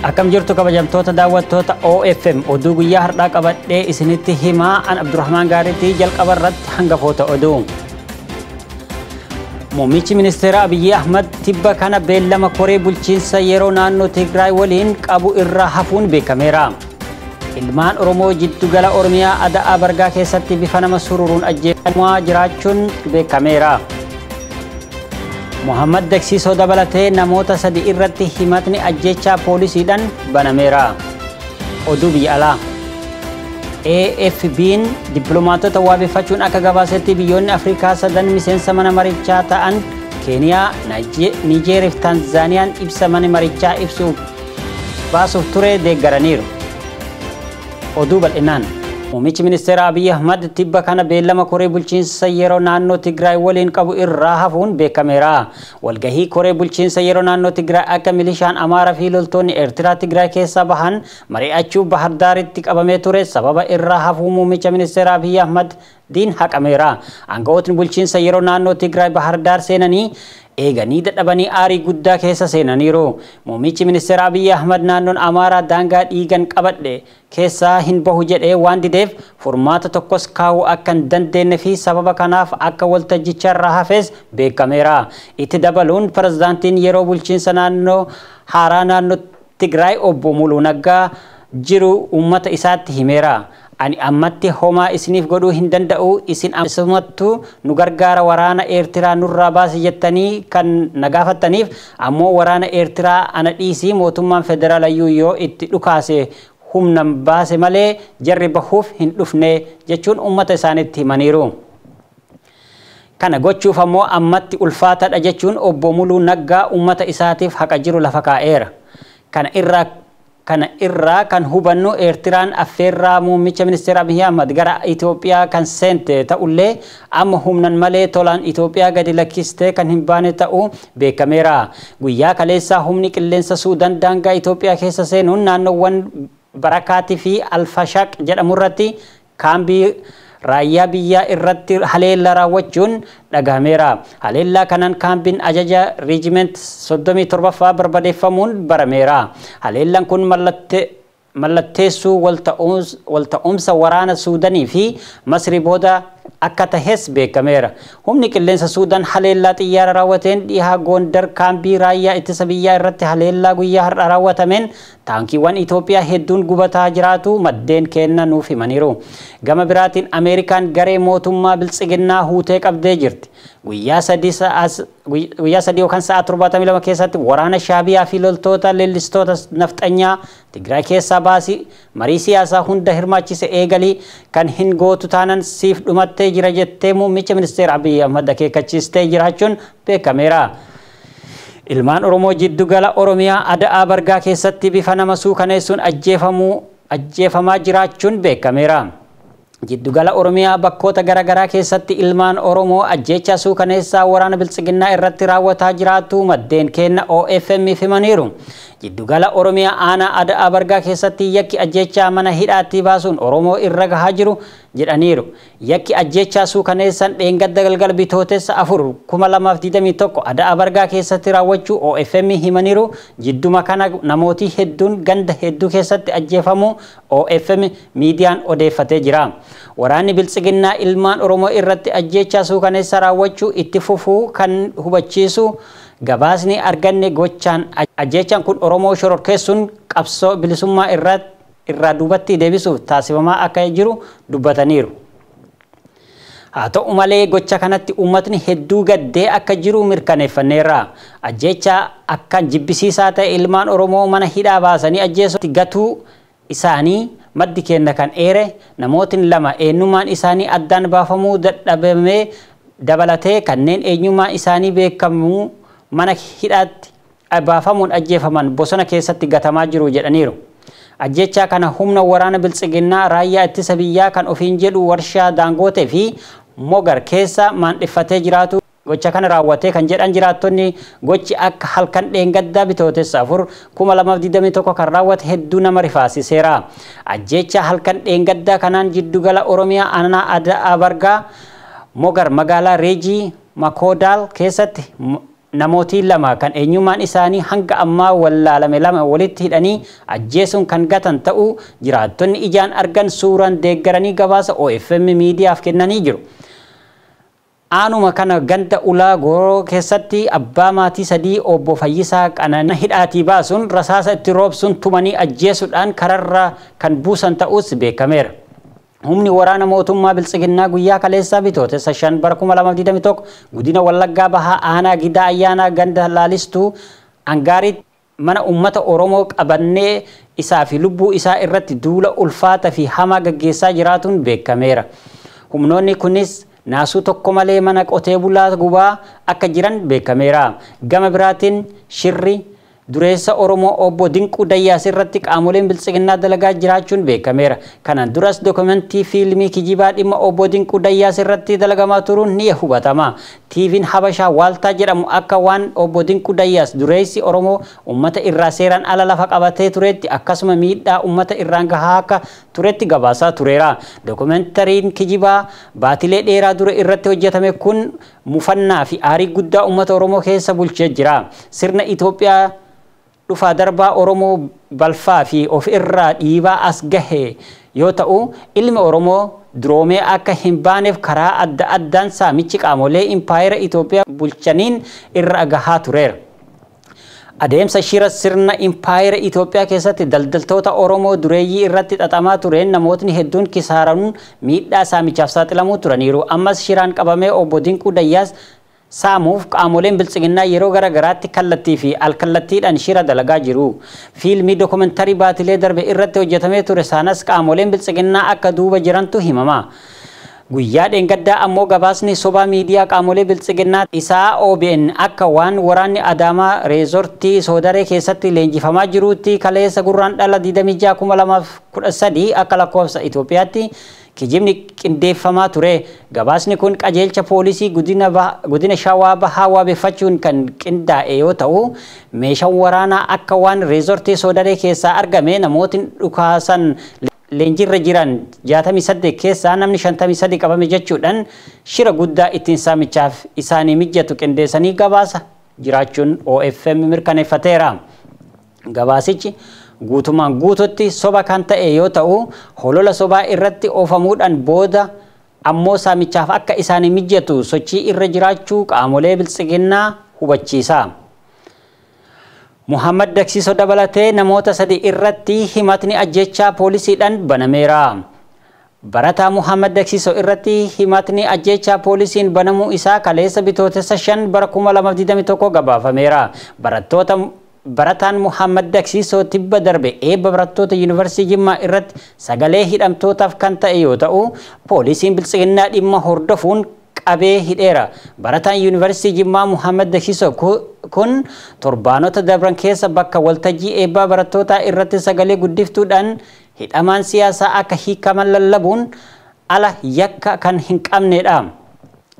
Akkam jirtu kabajamtoota daawwattoota OFM oduu guyyaa har'aa qabadhee isinitti himaa an Abdurrahmaan Gaariitii jalqaba irratti hangafoota oduu. Muummichi ministeera Abiyyi Ahmad tibba kana beellama koree bulchiinsa yeroo naannoo Tigraay waliin qabu irraa hafuun beekameera. Ilmaan Oromoo jiddugala Oromiyaa Ada'aa Bargaa keessatti bifa nama sururuun ajjeefamaa jiraachuun beekameera. Muhammad Daksiisoo dabalatee namoota 3 irratti himatni ajjechaa poolisiidhaan banameera. Oduu biyya alaa. AFB'n dippiloomaatota waabeffachuun akka gabaasetti biyyoonni Afrikaa 3 miseensa mana marichaa ta'an Keeniyaa, Niijeeriyaa fi Taanzaaniyaan ibsa mana marichaa ibsuuf baasuuf ture deeggaraniiru. Oduu bal'inaan. Muummichi ministeera Abiyyi Ahmad tibba kana beellama koree bulchiinsa yeroo naannoo Tigraay waliin qabu irraa hafuun beekameera. Walgahii koree bulchiinsa yeroo naannoo Tigraay akka milishaan Amaaraa fi loltoonni Eertiraa Tigraay keessaa bahan mari'achuuf Bahar Daaritti qabamee ture sababa irraa hafuu muummicha ministeera Abiyyi Ahmad diin haqameera. Aangawootni bulchiinsa yeroo naannoo Tigraay Bahar Daar seenanii eeganii dadhabanii aarii guddaa keessa seenaniiru. Muummichi ministeera Abiyyi Ahmad naannoon Amaaraa daangaa dhiigan qabadhe keessaa hin bahu jedhee waan dideef furmaata tokkos kaa'uu akka hin dandeenye fi sababa kanaaf akka waltajjicha irraa hafes beekameera. Itti dabaluun pirezidaantiin yeroo bulchiinsa naannoo haaraa naannoo Tigraay obbo Muluu Naggaa jiru uummata isaatti himeera. Ani ammatti homaa isiniif godhuu hin danda'u isin asumattu nu gargaara waraana Eertiraa nurraa baasi jettanii kan nagaafattaniif ammoo waraana Eertiraa ana dhiisii mootummaan federaalayyuu yoo itti dhukaase humnan baase malee jarri bahuuf hin dhufne jechuun uummata isaanitti himaniiru. Kana gochuuf ammoo ammatti ulfaataadha jechuun obbo Muluu Naggaa uummata isaatiif haqa jiru lafa kaa'eera. Kana irraa kan hubannu Eertiraan affeerraa muummicha ministeera Abiyyi Ahmad gara Itoophiyaa kan seente ta'ullee amma humnan malee tolaan Itoophiyaa gadi lakkistee kan hin baane ta'uu beekameera. Guyyaa kaleessaa humni qilleensa Suudaan daangaa Itoophiyaa keessa seenuun naannoowwan Barakaatii fi Alfashaq jedhamu irratti kaambii raayyaa biyyaa irratti haleellaa raawwachuun dhagahameera. Haleellaa kanaan kaambiin ajaja Reejiment 37ffaa barbadeeffamuun barameera. Haleellaan kun mallatteessuu walta'umsa waraana Suudaanii fi Masrii booda akka tahes beekameera. Humni qilleensa Suudaan haleellaa xiyyaara raawwateen dhihaa Gondar kaambii raayyaa ittisa biyyaa irratti haleellaa guyyaa har'a raawwatameen taankiiwwan Itoophiyaa hedduun gubataa jiraatu maddeen kenna nuuf himaniiru. Gama biraatiin Ameerikaan garee mootummaa biltsiginnaa huutee qabdee jirti. Guyyaa 3 yookaan sa'a 72 keessatti waraana Shaabiyaa fi loltoota leellistoota nafxanyaa Tigraay keessaa baasii marii siyaasaa hunda hirmaachise eegalii kan hin gootu taanan siif dhumattee jira jettee muummicha ministeera Abiyyi Ahmad akeekkachiistee jiraachuun beekameera. Ilmaan Oromoo jiddugala Oromiyaa Ada'aa Bargaa keessatti bifa nama suukaneessuun ajjeefamaa jiraachuun beekameera. Jiddugala Oromiyaa bakkoota garaagaraa keessatti ilmaan Oromoo ajjeechaa suukaneessaa waraana biltsiginnaa irratti raawwataa jiraatu maddeen kenna OFM himaniiru. Jiddugala Oromiyaa aanaa Ada'aa Bargaa keessatti yakki ajjeechaa mana hidhaatti baasuun Oromoo irra gahaa jiru jedhaniiru. Yakki ajjeechaa suukaneessan dheengadda galgala bitootessa 4 2021 Ada'aa Bargaa keessatti raawwachuu OFM himaniiru. Jidduma kana namooti hedduun ganda hedduu keessatti ajjeefamu OFM miidiyaan odeeffatee jira. Waraanni biltsiginnaa ilmaan Oromoo irratti ajjeechaa suukaneessaa raawwachuu itti fufuu kan hubachiisu gabaasni arganne gochaan ajjeechaan kun Oromoo shororkeessuun qabsoo bilisummaa irraa duubatti deebisuuf taasifamaa akka jiru dubbataniiru. Haa ta'u malee gocha kanatti uummatni hedduu gaddee akka jiru mirkaneeffanneerra. Ajjeechaa akkaan jibbisiisaa ta'e ilmaan Oromoo mana hidhaa baasanii ajjeesuutti gatuu isaanii maddi kenna kan eere namootni 2 eenyummaan isaanii addaan baafamuu dadhabamee dabalatee kanneen eenyummaan isaanii beekamu mana hidhaatti baafamuun ajjeefaman bosona keessatti gatamaa jiru jedhaniiru. Ajjeechaa kana humna waraana biltsiginnaa raayyaa ittisa biyyaa kan ofiin jedhu warshaa Daangootee fi Mogar keessa maandhiffatee jiraatu gocha kana raawwatee kan jedhan jiraattonni gochi akka halkan dheengaddaa bitootessa 4 2021 kan raawwate hedduu nama rifaasiseera. Ajjeechaa halkan dheengaddaa kanaan jiddugala Oromiyaa aanaa Ada'aa Bargaa Mogar magaalaa Reejii Makoodal keessatti namooti lama kan eenyummaan isaanii hanga ammaa wallaalame lama walitti hidhanii ajjeesuun kan gatan ta'uu jiraattonni ijaan argan suuraan deeggaranii gabaasa OFM miidiyaaf kennanii jiru. Aanuma kana ganda ulaa Gooroo keessatti abbaa maatii sadii obbo Fayyisaa Qanana hidhaatii baasuun rasaasa itti roobsuun tumanii ajjeesuudhaan kararra kan buusan ta'uus beekameera. Humni waraana mootummaa Biltsiginnaa guyyaa kaleessaa Bitootessa 5 bara 2021 godina Wallaggaa Bahaa Aanaa Gidaa Ayyaanaa ganda Laalistuu Angaariitti mana ummata Oromoo qabannee isaa fi lubbuu isaa irratti duula ulfaataa fi hamaa gaggeessaa jiraatuun beekameera. Humnoonni kunis naasuu tokko malee mana qotee bulaa gubaa akka jiran beekameera. Gama biraatiin shirri dureessa Oromoo obbo Dinquu Dayyaas irratti qaamoleen Biltsiginnaa dalagaa jiraachuun beekameera. Kanaan duras dookumentii fiilmii kijibaa dhimma obbo Dinquu Dayyaas irratti dalagamaa turuun ni hubatama. TV'n Habashaa Waaltaa jedhamu akka waan obbo Dinquu Dayyaas dureessi Oromoo ummata irraa seeraan ala lafa qabatee turetti akkasuma miidhaa ummata irraan gahaa akka turetti gabaasaa tureera. Dookumentariin kijibaa baatilee dheeraa dura irratti hojjetame kun mufannaa fi aarii guddaa ummata Oromoo keessa bulchee jira. Sirna Itoophiyaa dhufaa darbaa Oromoo balfaa fi of irraa dhiibaa as gahe yoo ta'u ilmi Oromoo duroomee akka hin baaneef karaa adda addaan saamichi qaamolee impaayera Itoophiyaa bulchaniin irra gahaa tureera. Adeemsa shira sirna impaayera Itoophiyaa keessatti daldaltoota Oromoo dureeyyii irratti xaxamaa tureen namootni hedduun kisaaranuun miidhaa saamichaaf saaxilamuu turaniiru. Ammas shiraan qabamee obbo Dinquu Dayyaas saamuuf qaamoleen Biltsiginnaa yeroo garagaraatti kallattii fi alkallattiidhaan shira dalagaa jiru. Fiilmii dookumentarii baatilee darbe irratti hojjetamee ture sanas qaamoleen Biltsiginnaa akka duuba jirantu himama. Guyyaa dheengaddaa ammoo gabaasni sobaa miidiyaa qaamolee Biltsiginnaa isaa OBN akka waan waraanni Adaamaa reezortii Soodaree keessatti leenjifamaa jiruutti kaleessa gurraandhala 26/2013 akka lakkoofsa Itoophiyaatti kijibni qindeeffamaa ture. Gabaasni kun qajeelcha poolisii godina Shawaa Bahaa wabeeffachuun kan qindaa'e yoo ta'u meeshaan waraanaa akka waan reezortii Soodaree keessaa argame namootni dhukaasan leenjirra jiran 68 keessaa namni 53 qabame jechuudhaan shira guddaa ittiin saamichaaf isaanii mijatu qindeessanii gabaasa jiraachuun OFM mirkaneeffateera. Gabaasichi guutumaan guututti soba kan ta'e yoo ta'u holola sobaa irratti oofamuudhaan booda ammoo saamichaaf akka isaanii mijatu sochii irra jiraachuu qaamolee Biltsiginnaa hubachiisa. Muhammad Daksiisoo dabalatee namoota 3 irratti himatni ajjechaa poolisiidhaan banameera. Barataa Muhammad Daksiisoo irratti himatni ajjechaa poolisiin banamuu isaa kaleessa Bitootessa 5 bara 2021 gabaafameera. Barataan Muhammad Daksiisoo tibba darbe eebba barattoota Yuunivarsiitii Jimmaa irratti sagalee hidhamtootaaf kan ta'e yoo ta'u poolisiin Biltsiginnaa dhimma hordofuun qabee hidheera. Barataan Yuunivarsiitii Jimmaa Muhammad Daksiisoo kun torbaanota dabran keessa bakka waltajjii eebbaa barattootaa irratti sagalee guddiftuudhaan hidhamaan siyaasaa akka hiikaman lallabuun ala yakka kan hin qabnedha.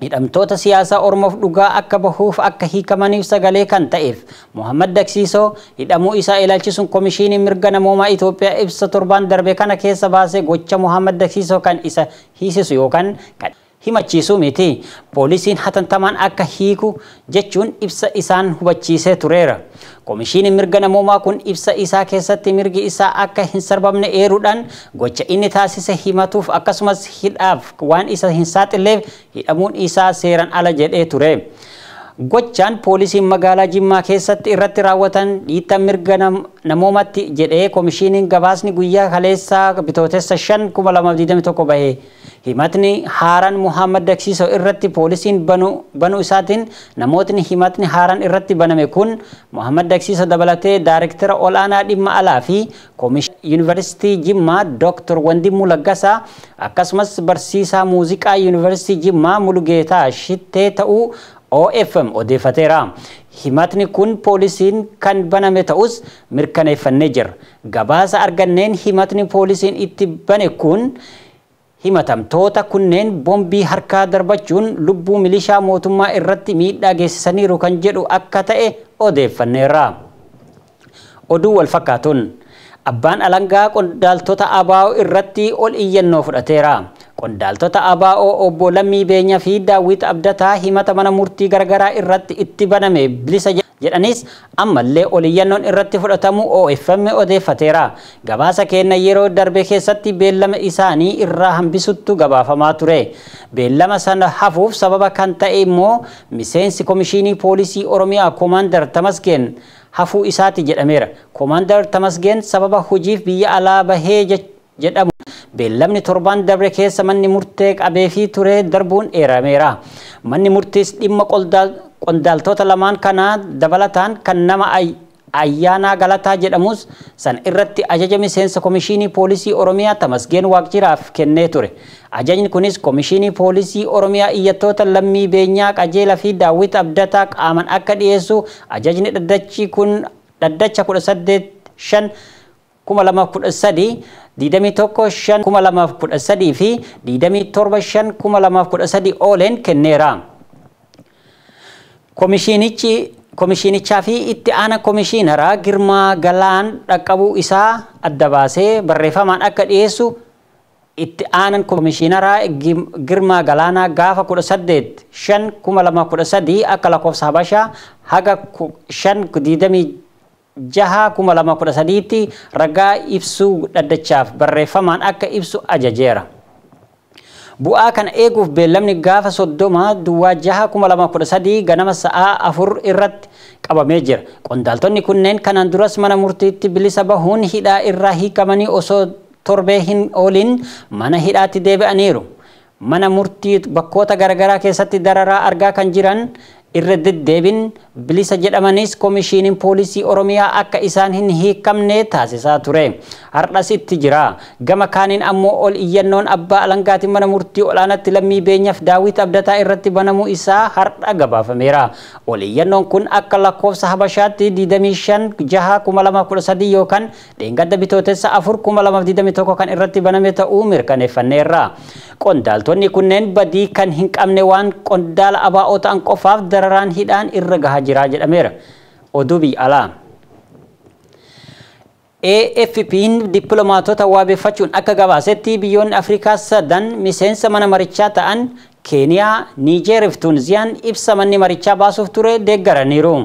Hidhamtoota siyaasaa Oromoof dhugaa akka bahuuf akka hiikamaniif sagalee kan ta'eef Muhammad Daksiisoo hidhamuu isaa ilaalchisuun Komishiiniin Mirga Namoomaa Itoophiyaa ibsa torbaan darbe kana keessa baasee gocha Muhammad Daksiisoo kan isa hiisisu yookaan himachiisuu miti. Poolisiin hatantamaan akka hiiku jechuun ibsa isaan hubachiisee tureera. Komishiiniin Mirga Namoomaa kun ibsa isaa keessatti mirgi isaa akka hin sarbamne eeruudhaan gocha inni taasise himatuuf akkasumas hidhaaf waan isa hin saaxileef hidhamuun isaa seeraan ala jedhee ture. Gochaan poolisiin magaalaa Jimmaa keessatti irratti raawwatan dhiittaa mirga namoomatti jedhee komishiiniin gabaasni guyyaa kaleessaa Bitootessa 5 2021 bahe. Himatni haaraan Muhammad Daksiisoo irratti poolisiin banuu isaatiin namootni himatni haaraan irratti baname kun Muhammad Daksiisoo dabalatee Daayirektara olaanaa dhimma alaa fi Yuunivarsiitii Jimmaa Dr. Wandimuu Laggasaa akkasumas barsiisaa muuziqaa Yuunivarsiitii Jimmaa Mulugeetaa Shittee ta'uu OFM odeeffateera. Himatni kun poolisiin kan baname ta'us mirkaneeffannee jira. Gabaasa arganneen himatni poolisiin itti bane kun himatamtoota kunneen bombii harkaa darbachuun lubbuu milishaa mootummaa irratti miidhaa geessisaniiru kan jedhu akka ta'e odeeffanneerra. Oduu wal fakkaatuun abbaan alangaa qondaaltota ABO irratti ol iyyannoo fudhateera. Qondaaltota ABO obbo Lammii Beenyaa fi Daawit Abdataa himata mana murtii garagaraa irratti itti baname bilisa jedhanis ammallee oliyyannoon irratti fudhatamu OFM odeeffateera. Gabaasa kenna yeroo darbe keessatti beellama isaanii irraa hambisuttu gabaafamaa ture. Beellama sana hafuuf sababa kan ta'e immoo miseensi Komishinii Poolisii Oromiyaa Koomaandar Tamasgeen hafuu isaati jedhameera. Koomaandar Tamasgeen sababa hojiif biyya alaa bahee jedhamu beellamni torban darbe keessa manni murtee qabee fi ture darbuun eerameera. Manni murtiis dhimma qondaaltota lamaan kana dabalataan kan nama Ayyaanaa Galataa jedhamus san irratti ajaja miseensa Komishinii Poolisii Oromiyaa Tamasgeen Waaqjiraaf kennee ture. Ajajni kunis Komishinii Poolisii Oromiyaa iyyattoota Lammii Beenyaa Qajeelaa fi Daawit Abdataa qaaman akka dhiyeessu ajajni dhaddachi kun dhaddacha 18 2013 21 fi 27 ooleen kenneera. Komishinichaa fi itti aana komishiinaraa Girmaa Galaan dhaqqabuu isaa adda baasee barreeffamaan akka dhiyeessu itti aanan komishiinaraa Girmaa Galaanaa gaafa 18/5/2013 akka lakkoofsa Habashaa haga 5/26/2013tti ragaa ibsuu dhaddachaaf barreeffamaan akka ibsu ajajeera. Bu'aa kana eeguuf beellamni gaafa 30/6/2013 ganama sa'aa 4 irratti qabamee jira. Qondaaltonni kunneen kanaan duras mana murtiitti bilisa bahuun hidhaa irraa hiikamanii osoo torbee hin oolin mana hidhaatti deebi'aniiru. Mana murtii bakkoota garagaraa keessatti dararaa argaa kan jiran irra deddeebiin bilisa jedhamanis Komishiniin Poolisii Oromiyaa akka isaan hin hiikamne taasisaa ture. Har'as itti jira. Gama kaaniin ammoo ol iyyannoon abbaa alangaatiin mana murtii olaanaatti Lammii Beenyaaf Daawit Abdataa irratti banamuu isaa har'a gabaafameera. Ol iyyannoon kun akka lakkoofsa Habashaatti 25/6/2013 yookaan dheengadda bitootessa 4/2021 kan irratti baname ta'uu mirkaneeffanneerra. Qondaaltonni kunneen badii kan hin qabne waan qondaala ABO ta'an qofaaf dararaan hidhaan irra gahaa jira jedhameera. Oduu biyya alaa. AFP'n dippiloomaatota waabeeffachuun akka gabaasetti biyyoonni Afrikaa sadan miseensa mana marichaa ta'an Keeniyaa, Niijeer fi Tuuniziyaan ibsa manni marichaa baasuuf ture deeggaraniiru.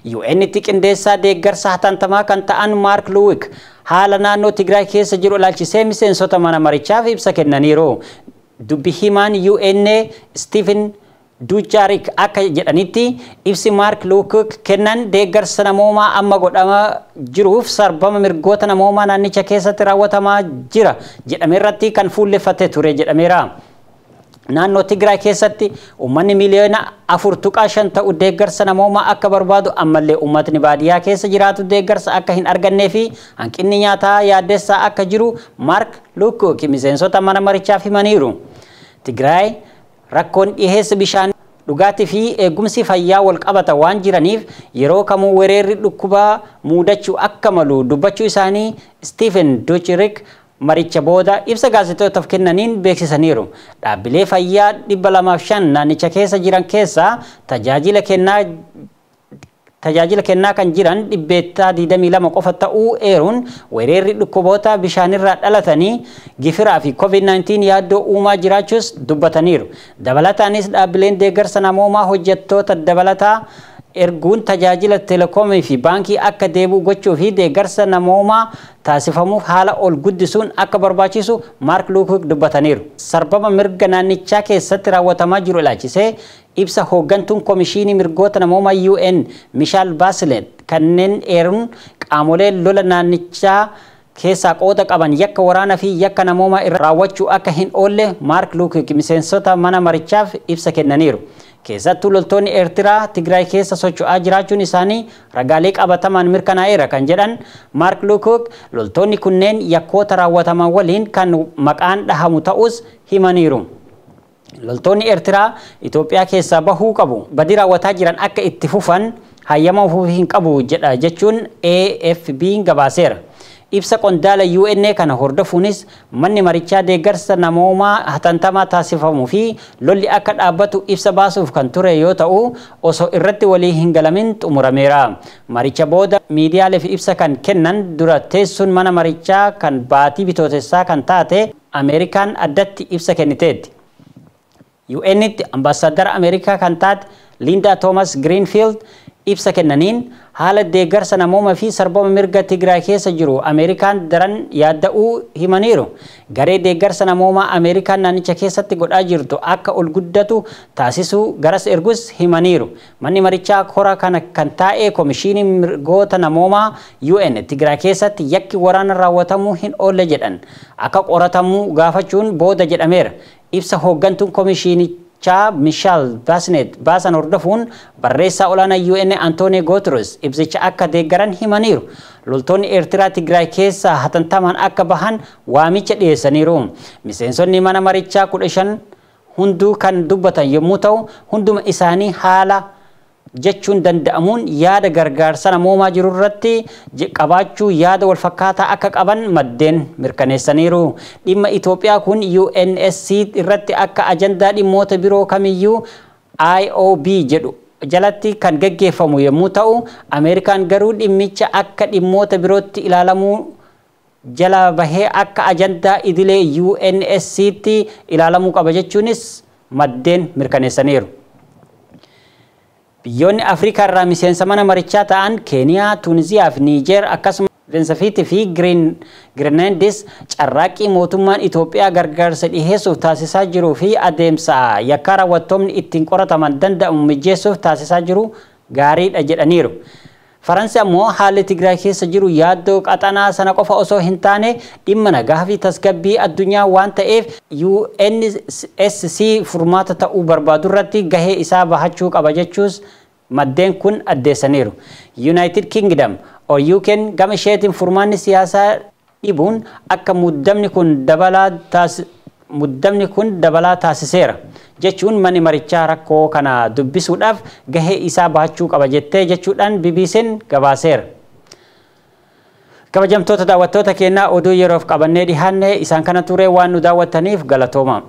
UN'tti qindeessaa deeggarsa hatantamaa kan ta'an Mark Luwik haala naannoo Tigraay keessa jiru ilaalchisee miseensota mana marichaaf ibsa kennaniiru. Dubbi himaan UN Stephen Dujarric akka jedhanitti ibsi Mark Luwik kennan deeggarsa namoomaa amma godhamaa jiruuf sarbama mirgoota namoomaa naannicha keessatti raawwatamaa jira jedhame irratti kan fuulleffate ture jedhameera. Naannoo Tigraay keessatti uummanni miliyoona 4.5 ta'u deeggarsa namoomaa akka barbaadu ammallee uummatni baadiyyaa keessa jiraatu deeggarsa akka hin argannee fi hanqinni nyaataa yaaddessaa akka jiru Mark Luwik miseensota mana marichaaf himaniiru. Tigraay rakkoon dhiheessa bishaan dhugaatii fi eegumsi fayyaa wal qabata waan jiraniif yeroo kamuu weerarri dhukkubaa muudachuu akka malu dubbachuu isaanii Stephen Dujarric maricha booda ibsa gaazexeessootaaf kennaniin beeksisaniiru. Dhaabbilee fayyaa 205 naannicha keessa jiran keessaa tajaajila kennaa kan jiran 122 qofa ta'uu eeruun weerarri dhukkuboota bishaanirraa dhalatanii gifiraa fi COVID-19 yaaddoo uumaa jiraachuus dubbataniiru. Dabalataanis dhaabbileen deeggarsa namoomaa hojjettoota dabalataa erguun tajaajila telekoomii fi baankii akka deebi'u gochuu fi deeggarsa namoomaa taasifamuuf haala ol guddisuun akka barbaachisu Mark Luwik dubbataniiru. Sarbama mirga naannichaa keessatti raawwatamaa jiru ilaalchisee ibsa hooggantuun Komishinii Mirgoota Namoomaa UN Michelle Bachelet kanneen eeruun qaamolee lola naannichaa keessaa qooda qaban yakka waraanaa fi yakka namoomaa irra raawwachuu akka hin oolle Mark Luwik miseensota mana marichaaf ibsa kennaniiru. Keessattuu loltoonni Eertiraa Tigraay keessa socho'aa jiraachuun isaanii ragaalee qabatamaan mirkanaa'eera kan jedhan Mark Luwik loltoonni kunneen yakkoota raawwataman waliin kan maqaan dhahamu ta'us himaniiru. Loltoonni Eertiraa Itoophiyaa keessaa bahuu qabu. Badii raawwataa jiran akka itti fufan hayyama hin qabu jedha jechuun AFP'n gabaaseera. Ibsa qondaala UN kana hordofuunis manni marichaa deeggarsa namoomaa hatantamaa taasifamuu fi lolli akka dhaabbatu ibsa baasuuf kan ture yoo ta'u osoo irratti walii hin galamin xumurameera. Maricha booda miidiyaaleef ibsa kan kennan dura teessuun mana marichaa kan baatii bitootessaa kan taate Ameerikaan addatti ibsa kenniteetti. UN'tti ambaasaadara Ameerikaa kan taate Linda Thomas Greenfield ibsa kennaniin haala deeggarsa namoomaa fi sarbama mirga Tigraay keessa jiru Ameerikaan daran yaadda'uu himaniiru. Garee deeggarsa namoomaa Ameerikaan naannicha keessatti godhaa jirtu akka ol guddatu taasisuu garas ergus himaniiru. Manni marichaa kora kana kan taa'e Komishinii Mirgoota Namoomaa UN Tigraay keessatti yakki waraana raawwatamuu hin oolle jedhan akka qoratamu gaafachuun booda jedhameera. Ibsa hooggantuun komishinichaa Michelle Bachelet baasan hordofuun barreessaa olaanaa UN Antonio Guterres ibsicha akka deeggaran himaniiru. Loltoonni Eertiraa Tigraay keessaa hatattamaan akka bahan waamicha dhiyeessaniiru. Miseensonni mana marichaa 15 hunduu kan dubbatan yommuu ta'u hunduma isaanii haala jechuun danda'amuun yaada gargaarsa namoomaa jiru irratti qabaachuu yaada wal fakkaataa akka qaban maddeen mirkaneessaniiru. Dhimma Itoophiyaa kun UNSC irratti akka ajandaa dhimmoota biroo kamiyyuu IOB jedhu jalatti kan gaggeeffamu yommuu ta'u Ameerikaan garuu dhimmicha akka dhimmoota birootti ilaalamuu jala bahee akka ajandaa idilee UNSCtti ilaalamuu qaba jechuunis maddeen mirkaneessaniiru. Biyyoonni Afrikaa irraa miseensa mana marichaa ta'an Keeniyaa, Tuuniziyaa fi Niijeer akkasumas Venezuelaa fi Grenadis carraaqqii mootummaan Itoophiyaa gargaarsa dhiheessuuf taasisaa jiruu fi adeemsa yakka raawwattoonni ittiin qorataman danda'amu mijeessuuf taasisaa jiru gaariidha jedhaniiru. Faransi ammoo haalli Tigraay keessa jiru yaaddoo qaxanaa sana qofa osoo hin taane dhimma nagaa fi tasgabbii addunyaa waan ta'eef UNSC furmaata ta'uu barbaadu irratti gahee isaa bahachuu qaba jechuus maddeen kun addeessaniiru. United Kingdom UK gama isheetiin furmaanni siyaasaa dhibuun akka muddamni kun dabalaa taasiseera jechuun manni marichaa rakkoo kana dubbisuudhaaf gahee isaa bahachuu qaba jettee jechuudhaan BBC'n gabaaseera. Kabajamtoota daawwattoota keenyaa oduu yeroof qabannee dhihaanne isaan kana ture waan nu daawwattaniif galatooma.